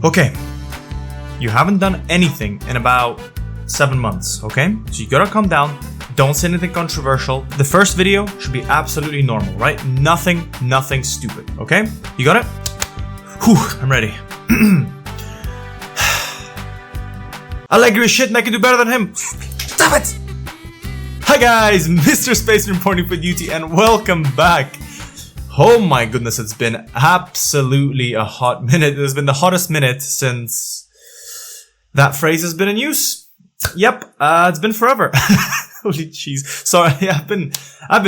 Okay, you haven't done anything in about 7 months, okay? So you gotta calm down, don't say anything controversial. The first video should be absolutely normal, right? Nothing stupid, okay? You got it? Whew, I'm ready. Allegri is shit and I can do better than him. Stop it! Hi guys, MrSpaceman reporting for duty and welcome back. Oh my goodness, it's been absolutely a hot minute. It's been the hottest minute since that phrase has been in use. Yep, it's been forever. Holy jeez. Sorry, I've been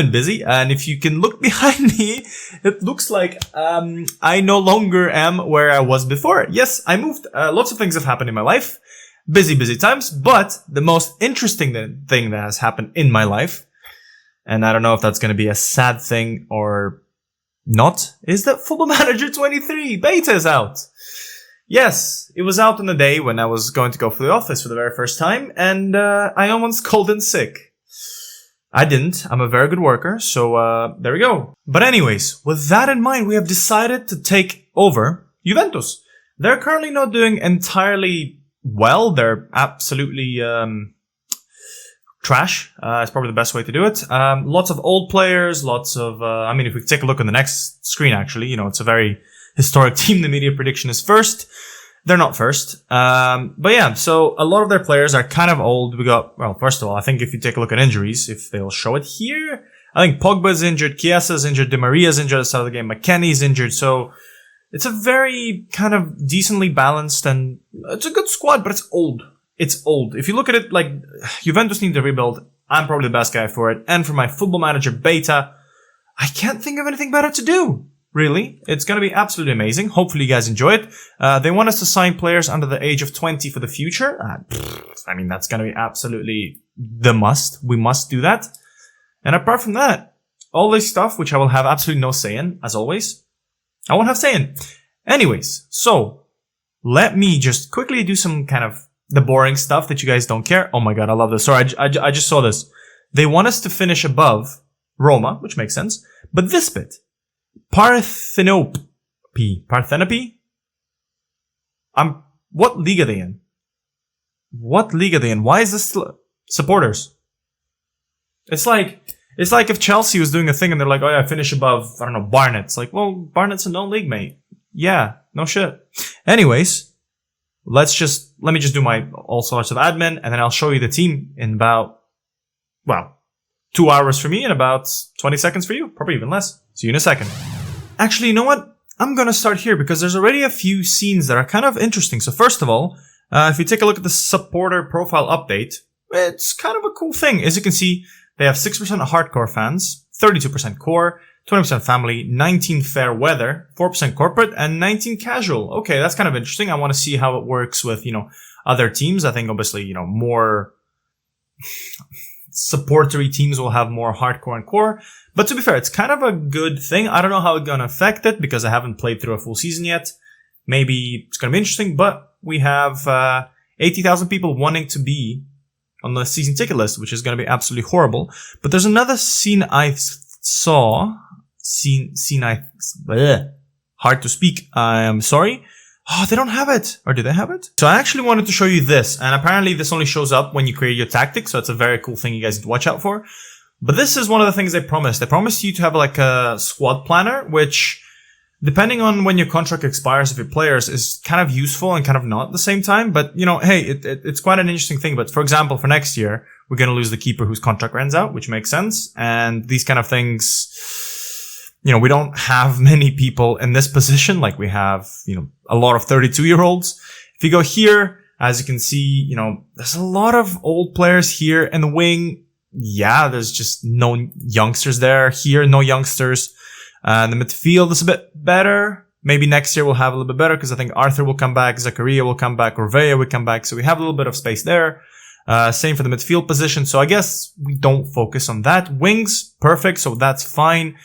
busy, and if you can look behind me, it looks like I no longer am where I was before. Yes, I moved. Lots of things have happened in my life. Busy times, but the most interesting thing that has happened in my life, and I don't know if that's going to be a sad thing or not, is that Football Manager 23 Beta is out. Yes, it was out on the day when I was going to go for the office for the very first time, and I almost called in sick. I didn't. I'm a very good worker, so there we go. But anyways, with that in mind, we have decided to take over Juventus. They're currently not doing entirely well. They're absolutely trash. It's probably the best way to do it. Lots of old players, lots of... I mean, if we take a look on the next screen, actually, you know, it's a very historic team. The media prediction is first. They're not first. But yeah, so a lot of their players are kind of old. We got, well, first of all, I think if you take a look at injuries, if they'll show it here, I think Pogba's injured, Chiesa's injured, Di Maria's injured at the start of the game, McKennie's injured, so it's a very kind of decently balanced and it's a good squad, but it's old. It's old. If you look at it like Juventus need to rebuild, I'm probably the best guy for it. And for my Football Manager Beta, I can't think of anything better to do. Really. It's going to be absolutely amazing. Hopefully you guys enjoy it. They want us to sign players under the age of 20 for the future. I mean, that's going to be absolutely the must. We must do that. And apart from that, all this stuff, which I will have absolutely no say in, as always, I won't have say in. Anyways, so let me just quickly do some kind of the boring stuff that you guys don't care. Oh my god, I love this. Sorry, I just saw this. They want us to finish above Roma, which makes sense. But this bit, Parthenope. What league are they in? What league are they in? Why is this supporters? It's like if Chelsea was doing a thing and they're like, oh yeah, finish above, I don't know, Barnet. It's like, well, Barnet's a known league, mate. Yeah, no shit. Anyways, let me just do my all sorts of admin and then I'll show you the team in about, well, 2 hours for me and about 20 seconds for you. Probably even less. See you in a second. Actually, you know what? I'm gonna start here because there's already a few scenes that are kind of interesting. So first of all, if you take a look at the supporter profile update, it's kind of a cool thing. As you can see, they have 6% hardcore fans, 32% core, 20% family, 19 fair weather, 4% corporate, and 19 casual. Okay, that's kind of interesting. I want to see how it works with, you know, other teams. I think obviously, you know, more supportery teams will have more hardcore and core. But to be fair, it's kind of a good thing. I don't know how it's going to affect it because I haven't played through a full season yet. Maybe it's going to be interesting, but we have 80,000 people wanting to be on the season ticket list, which is going to be absolutely horrible. But there's another scene I saw. Hard to speak. I am sorry. Oh, they don't have it. Or do they have it? So I actually wanted to show you this. And apparently this only shows up when you create your tactics. So it's a very cool thing you guys need to watch out for. But this is one of the things they promised. They promised you to have like a squad planner, which depending on when your contract expires of your players is kind of useful and kind of not at the same time. But, you know, hey, it's quite an interesting thing. But for example, for next year, we're going to lose the keeper whose contract runs out, which makes sense. And these kind of things, you know, we don't have many people in this position. Like we have, you know, a lot of 32-year-olds. If you go here, as you can see, you know, there's a lot of old players here in the wing. Yeah, there's just no youngsters there. Here, no youngsters. The midfield is a bit better. Maybe next year we'll have a little bit better because I think Arthur will come back, Zakaria will come back, Orvea will come back. So we have a little bit of space there. Same for the midfield position. So I guess we don't focus on that. Wings, perfect. So that's fine.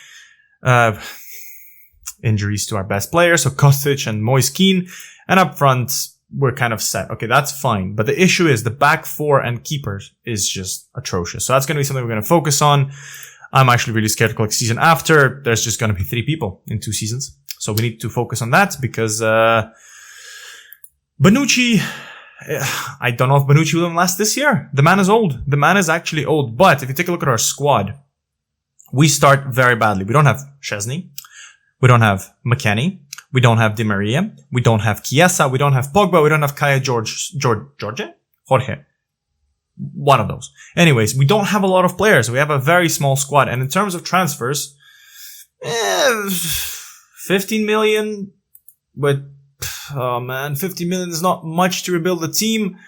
Injuries to our best players, so Kostic and Moise Kean. And up front, we're kind of set. Okay, that's fine. But the issue is the back four and keepers is just atrocious. So that's going to be something we're going to focus on. I'm actually really scared to collect season after. There's just going to be 3 people in 2 seasons. So we need to focus on that because, Bonucci, I don't know if Bonucci will even last this year. The man is old. The man is actually old. But if you take a look at our squad, we start very badly. We don't have Szczesny. We don't have McKennie. We don't have Di Maria. We don't have Chiesa. We don't have Pogba. We don't have Kaya Jorge? One of those. Anyways, we don't have a lot of players. We have a very small squad. And in terms of transfers, 15 million, but, oh man, 15 million is not much to rebuild the team.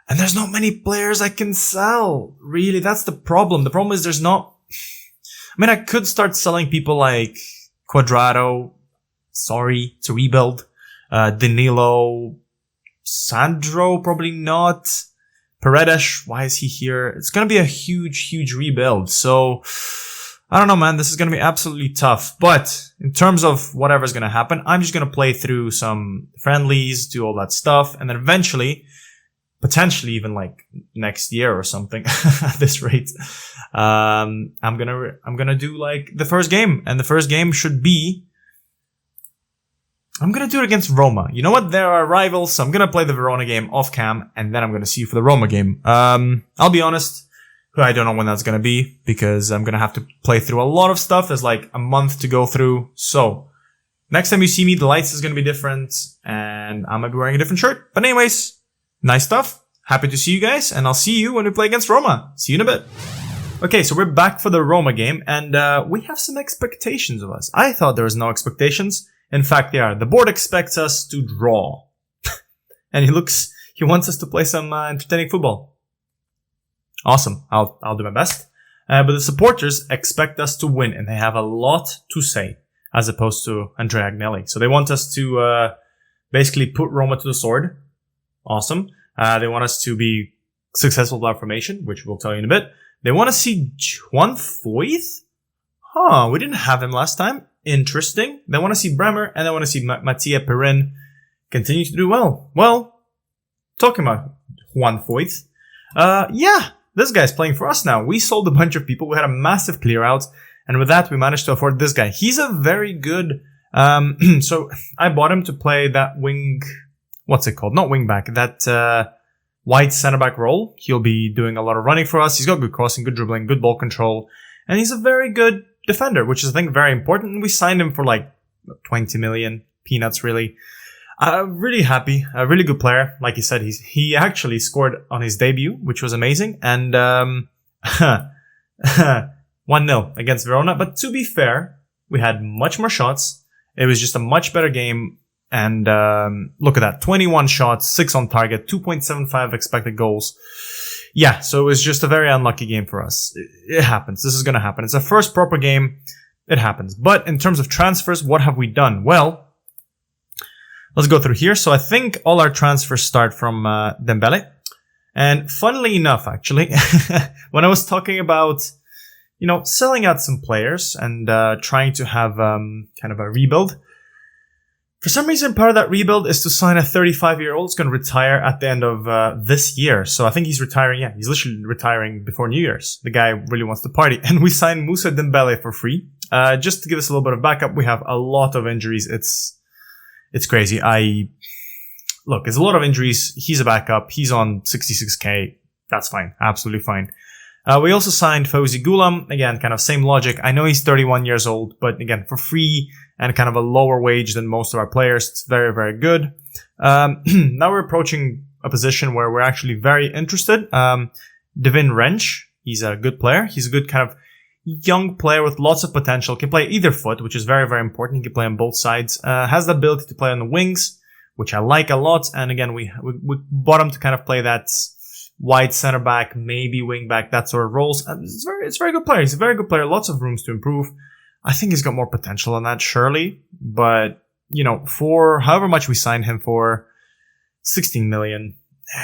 And there's not many players I can sell. Really, that's the problem. The problem is there's not, I mean, I could start selling people like Quadrado, sorry, to rebuild, Danilo, Sandro, probably not. Paredes, why is he here? It's going to be a huge rebuild. So, I don't know, man. This is going to be absolutely tough. But in terms of whatever's going to happen, I'm just going to play through some friendlies, do all that stuff. And then eventually, potentially even like next year or something at this rate, I'm going to do like the first game. And the first game should be, I'm going to do it against Roma. You know what? They're our rivals, so I'm going to play the Verona game off cam, and then I'm going to see you for the Roma game. I'll be honest, I don't know when that's going to be, because I'm going to have to play through a lot of stuff. There's like a month to go through. So, next time you see me, the lights is going to be different, and I might be wearing a different shirt. But anyways, nice stuff. Happy to see you guys, and I'll see you when we play against Roma. See you in a bit. Okay, so we're back for the Roma game, and we have some expectations of us. I thought there was no expectations. In fact, they are. The board expects us to draw. And he wants us to play some entertaining football. Awesome. I'll do my best. But the supporters expect us to win, and they have a lot to say, as opposed to Andrea Agnelli. So they want us to basically put Roma to the sword. Awesome. They want us to be successful with our formation, which we'll tell you in a bit. They want to see Juan Foyth? Huh, we didn't have him last time. Interesting. They want to see Bremer, and they want to see Mattia Perin continue to do well. Well, talking about Juan Foyth, yeah, this guy's playing for us now. We sold a bunch of people. We had a massive clear out, and with that, we managed to afford this guy. He's a very good, so I bought him to play that wing, what's it called? Not wing back, that, wide center back role. He'll be doing a lot of running for us. He's got good crossing, good dribbling, good ball control, and he's a very good defender, which is, I think, very important. We signed him for like 20 million peanuts, really. Really happy. A really good player. Like you said, he actually scored on his debut, which was amazing. And 1-0 against Verona. But to be fair, we had much more shots. It was just a much better game. And look at that. 21 shots, 6 on target, 2.75 expected goals. Yeah, so it was just a very unlucky game for us. It happens. This is going to happen. It's our first proper game. It happens. But in terms of transfers, what have we done? Well, let's go through here. So I think all our transfers start from Dembele. And funnily enough, actually, when I was talking about, selling out some players and trying to have kind of a rebuild, for some reason, part of that rebuild is to sign a 35-year-old who's going to retire at the end of this year. So I think he's retiring. Yeah, he's literally retiring before New Year's. The guy really wants to party. And we signed Moussa Dembele for free. Just to give us a little bit of backup, we have a lot of injuries. It's crazy. Look, there's a lot of injuries. He's a backup. He's on 66k. That's fine. Absolutely fine. We also signed Fawzi Ghulam. Again, kind of same logic. I know he's 31 years old, but again, for free and kind of a lower wage than most of our players. It's very, very good. Now we're approaching a position where we're actually very interested. Devin Wrench, he's a good player. He's a good kind of young player with lots of potential. Can play either foot, which is very, very important. He can play on both sides. Has the ability to play on the wings, which I like a lot. And again, we bought him to kind of play that wide center back, maybe wing back, that sort of roles. And it's a very good player. He's a very good player. Lots of rooms to improve. I think he's got more potential than that, surely. But, for however much we signed him for, 16 million,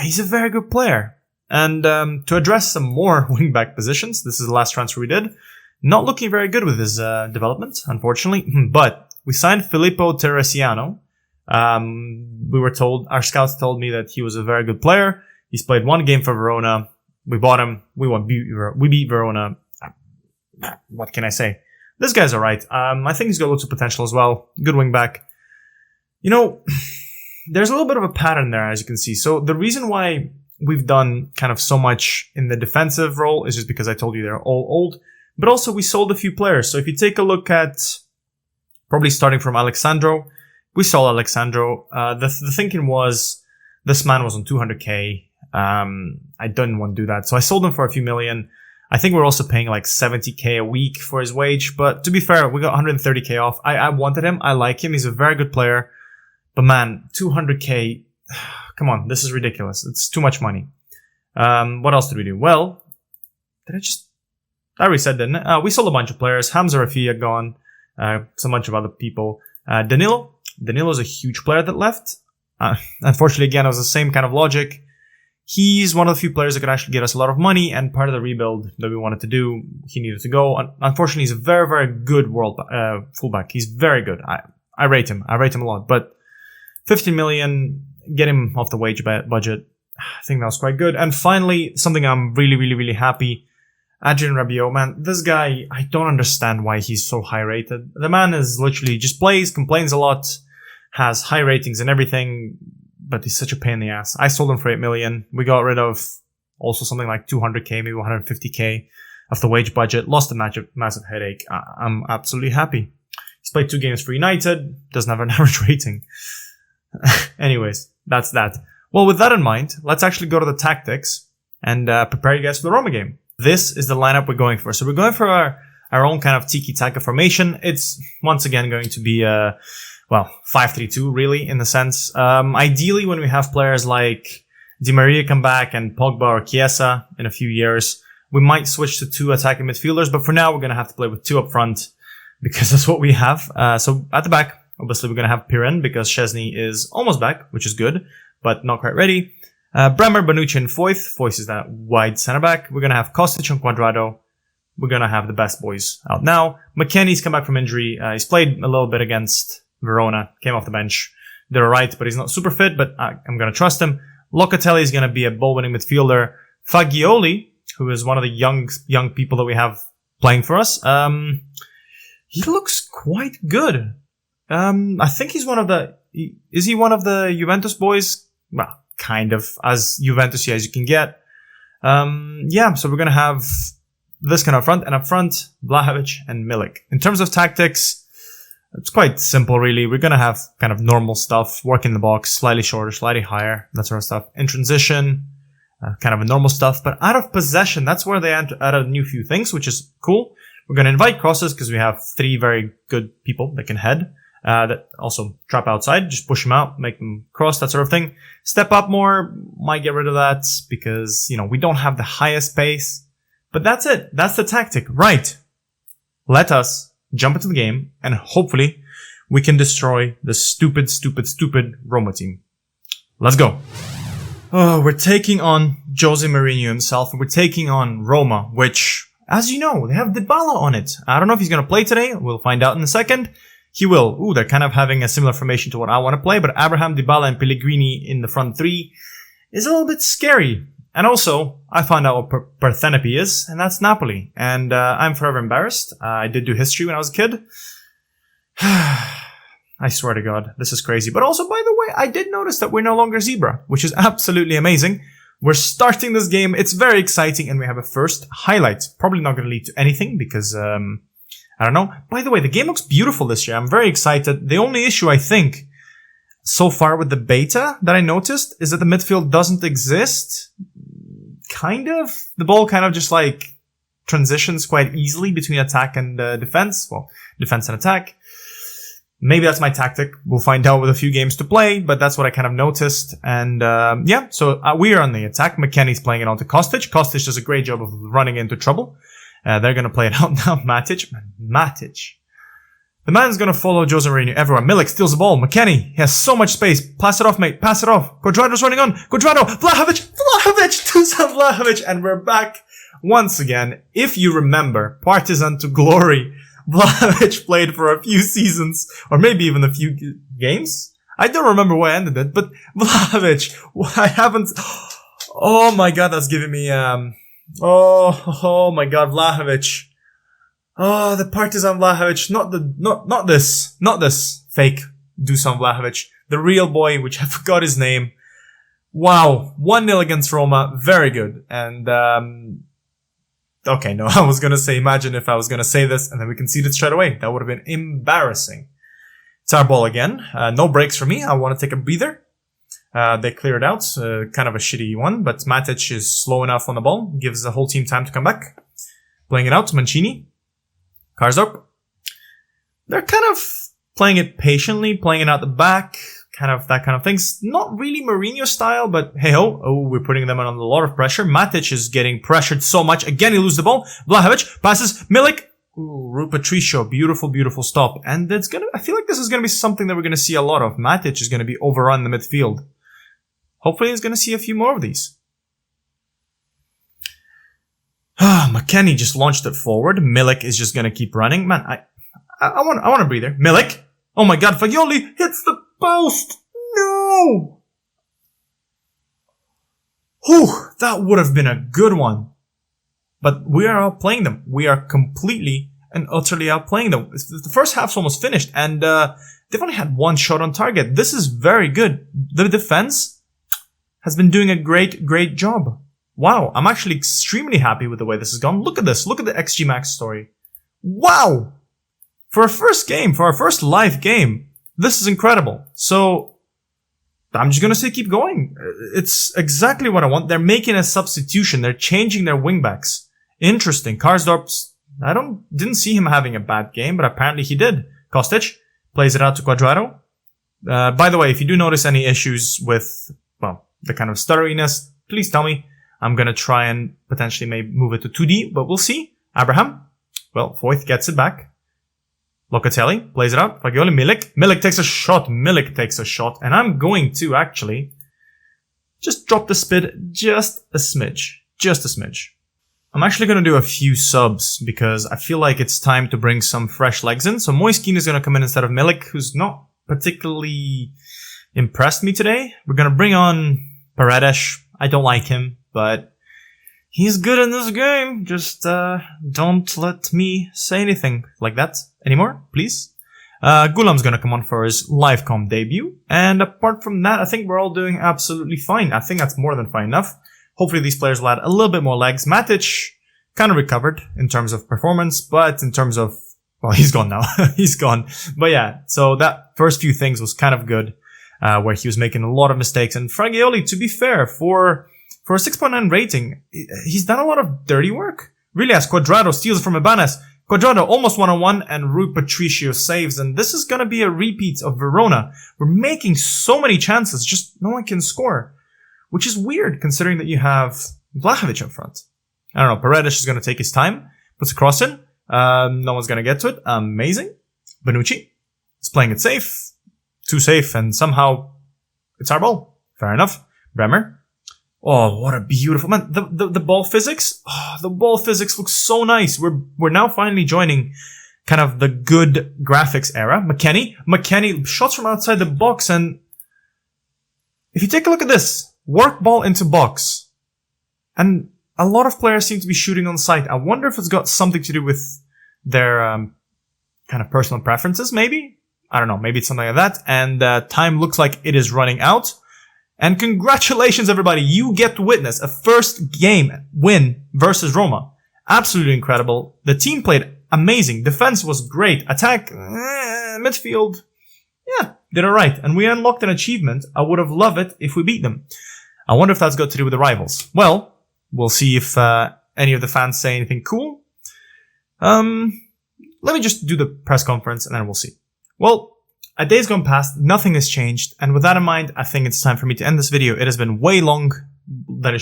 he's a very good player. And to address some more wing-back positions, this is the last transfer we did. Not looking very good with his development, unfortunately. But we signed Filippo Teresiano. We were told, our scouts told me that he was a very good player. He's played one game for Verona. We bought him. We beat Verona. What can I say? This guy's alright. I think he's got lots of potential as well. Good wing back. there's a little bit of a pattern there, as you can see. So the reason why we've done kind of so much in the defensive role is just because I told you they're all old. But also we sold a few players. So if you take a look at, probably starting from Alexandro, we sold Alexandro. The thinking was this man was on 200k. I didn't want to do that. So I sold him for a few million. I think we're also paying like 70k a week for his wage. But to be fair, we got 130k off. I wanted him. I like him. He's a very good player. But man, 200k, come on, this is ridiculous. It's too much money. What else did we do? Well, I already said, didn't I? We sold a bunch of players. Hamza Rafia gone. Some bunch of other people. Danilo's a huge player that left. Unfortunately, again, it was the same kind of logic. He's one of the few players that could actually get us a lot of money, and part of the rebuild that we wanted to do, he needed to go. Unfortunately, he's a very, very good fullback. He's very good. I rate him. I rate him a lot. But 15 million, get him off the wage budget. I think that was quite good. And finally, something I'm really, really, really happy. Adrien Rabiot, man, this guy, I don't understand why he's so high rated. The man is literally just plays, complains a lot, has high ratings and everything, but he's such a pain in the ass. I sold him for 8 million. We got rid of also something like 200k, maybe 150k of the wage budget. Lost a massive headache. I'm absolutely happy. He's played 2 games for United, doesn't have an average rating. Anyways, that's that. Well, with that in mind, let's actually go to the tactics and prepare you guys for the Roma game. This is the lineup we're going for. So we're going for our own kind of tiki-taka formation. It's once again going to be 5-3-2 really in the sense. Ideally, when we have players like Di Maria come back and Pogba or Chiesa in a few years, we might switch to 2 attacking midfielders. But for now, we're going to have to play with 2 up front because that's what we have. So at the back, obviously, we're going to have Pirin because Szczesny is almost back, which is good, but not quite ready. Bremer, Bonucci, and Foyth. Foyth is that wide centre back. We're going to have Kostic and Cuadrado. We're going to have the best boys out now. McKennie's come back from injury. He's played a little bit against Verona. Came off the bench. Did alright, but he's not super fit, but I'm going to trust him. Locatelli is going to be a ball-winning midfielder. Fagioli, who is one of the young people that we have playing for us. He looks quite good. I think he's one of the... Is he one of the Juventus boys? Well, kind of as Juventus as you can get. So we're going to have this kind of front, and up front, Vlahovic and Milik. In terms of tactics, it's quite simple, really. We're going to have kind of normal stuff, work in the box, slightly shorter, slightly higher, that sort of stuff. In transition, kind of a normal stuff, but out of possession, that's where they add a new few things, which is cool. We're going to invite crosses because we have 3 very good people that can head. That also trap outside, just push them out, make them cross, that sort of thing. Step up more, might get rid of that because, we don't have the highest pace. But that's it. That's the tactic. Right. Let us jump into the game and hopefully we can destroy the stupid Roma team. Let's go. Oh, we're taking on Jose Mourinho himself, and we're taking on Roma, which, as you know, they have Dybala on it. I don't know if he's going to play today. We'll find out in a second. He will. Ooh, they're kind of having a similar formation to what I want to play, but Abraham, Dybala, and Pellegrini in the front 3 is a little bit scary. And also, I found out what Parthenope is, and that's Napoli. And I'm forever embarrassed. I did do history when I was a kid. I swear to God, this is crazy. But also, by the way, I did notice that we're no longer Zebra, which is absolutely amazing. We're starting this game. It's very exciting, and we have a first highlight. Probably not going to lead to anything because... I don't know. By the way, the game looks beautiful this year. I'm very excited. The only issue, I think, so far with the beta that I noticed is that the midfield doesn't exist. Kind of. The ball kind of just transitions quite easily between attack and defense. Well, defense and attack. Maybe that's my tactic. We'll find out with a few games to play, but that's what I kind of noticed. And so we are on the attack. McKennie's playing it onto Kostic. Kostic does a great job of running into trouble. They're going to play it out now. Matic. The man's going to follow Jose Mourinho everywhere. Milik steals the ball. McKennie, he has so much space. Pass it off, mate. Pass it off. Cuadrado's running on. Cuadrado. Vlahovic. Dusan Vlahovic. And we're back once again. If you remember, Partizan to glory. Vlahovic played for a few seasons, or maybe even a few games. I don't remember where I ended it, but Vlahovic, I haven't... Oh my God, that's giving me... Oh my God, Vlahovic. Oh, the Partizan Vlahovic. Not this fake Dusan Vlahovic. the real boy, which I forgot his name. Wow, 1-0 against Roma, very good. And, okay, no, I was gonna say, imagine if I was gonna say this and then we conceded straight away. That would have been embarrassing. It's our ball again. No breaks for me. I want to take a breather. They cleared out, kind of a shitty one, but Matic is slow enough on the ball, gives the whole team time to come back. Playing it out to Mancini. Karsdorp. They're kind of playing it patiently, playing it out the back, kind of that kind of things. Not really Mourinho style, but hey-ho. Oh, we're putting them under a lot of pressure. Matic is getting pressured so much. Again, he loses the ball. Vlahovic passes. Milik. Ooh, Rui Patricio. Beautiful, beautiful stop. And it's I feel like this is gonna be something that we're gonna see a lot of. Matic is gonna be overrun in the midfield. Hopefully he's gonna see a few more of these. McKennie just launched it forward. Milik is just gonna keep running. Man, I want a breather. Milik. Oh my god, Fagioli hits the post. No. Whew, that would have been a good one. But we are outplaying them. We are completely and utterly outplaying them. The first half's almost finished, and they've only had one shot on target. This is very good. The defense has been doing a great job. Wow, I'm actually extremely happy with the way this has gone. Look at this. Look at the XG Max story. Wow! For our first game, for our first live game, this is incredible. So, I'm just gonna say keep going. It's exactly what I want. They're making a substitution. They're changing their wingbacks. Interesting. Karsdorp, didn't see him having a bad game, but apparently he did. Kostic plays it out to Cuadrado. By the way, if you do notice any issues with, well, the kind of stutteriness, please tell me. I'm gonna try and potentially maybe move it to 2D, but we'll see. Abraham, well, Foyth gets it back. Locatelli plays it out. Fagioli, Milik. Milik takes a shot. Milik takes a shot. And I'm going to actually just drop the speed just a smidge. Just a smidge. I'm actually going to do a few subs because I feel like it's time to bring some fresh legs in. So Moiskin is going to come in instead of Milik, who's not particularly impressed me today. We're going to bring on Paredes. I don't like him, but he's good in this game. Just don't let me say anything like that anymore, please. Gulam's gonna come on for his live-com debut. And apart from that, I think we're all doing absolutely fine. I think that's more than fine enough. Hopefully these players will add a little bit more legs. Matic kind of recovered in terms of performance, but in terms of, well, he's gone now. He's gone. But yeah, so that first few things was kind of good, where he was making a lot of mistakes. And Fagioli, to be fair, for a 6.9 rating, he's done a lot of dirty work. Really, as Cuadrado steals it from Ibanez. Cuadrado almost one-on-one, and Rui Patricio saves. And this is going to be a repeat of Verona. We're making so many chances, just no one can score. Which is weird, considering that you have Vlahovic up front. I don't know, Paredes is going to take his time. Puts a cross in. No one's going to get to it. Amazing. Bonucci is playing it safe. Too safe, and somehow it's our ball. Fair enough. Bremer. Oh, what a beautiful, man. The ball physics. Oh, the ball physics looks so nice. We're now finally joining kind of the good graphics era. McKennie shots from outside the box, and if you take a look at this, work ball into box. And a lot of players seem to be shooting on sight. I wonder if it's got something to do with their kind of personal preferences, maybe? I don't know, maybe it's something like that. And time looks like it is running out. And congratulations, everybody. You get to witness a first game win versus Roma. Absolutely incredible. The team played amazing. Defense was great. Attack, midfield, yeah, did alright. And we unlocked an achievement. I would have loved it if we beat them. I wonder if that's got to do with the rivals. Well, we'll see if any of the fans say anything cool. Let me just do the press conference and then we'll see. Well, a day's gone past, nothing has changed, and with that in mind, I think it's time for me to end this video. It has been way longer than it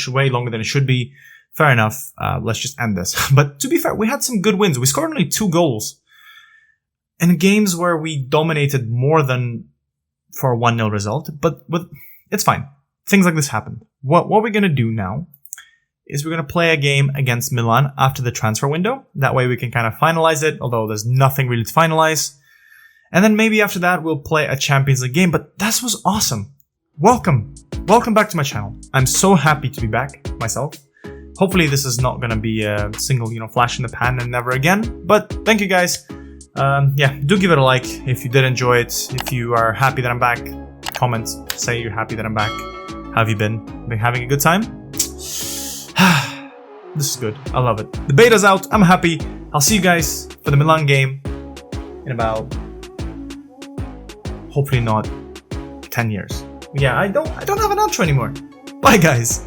should be. Fair enough, let's just end this. But to be fair, we had some good wins. We scored only 2 goals in games where we dominated more than for a 1-0 result, but it's fine. Things like this happen. What we're going to do now is we're going to play a game against Milan after the transfer window. That way we can kind of finalize it, although there's nothing really to finalize. And then maybe after that, we'll play a Champions League game. But this was awesome. Welcome. Welcome back to my channel. I'm so happy to be back myself. Hopefully this is not going to be a single, flash in the pan and never again. But thank you guys. Yeah, do give it a like if you did enjoy it. If you are happy that I'm back, comment, say you're happy that I'm back. How have you been? Been having a good time? This is good. I love it. The beta's out. I'm happy. I'll see you guys for the Milan game in about, hopefully not 10 years. Yeah, I don't have an outro anymore. Bye guys.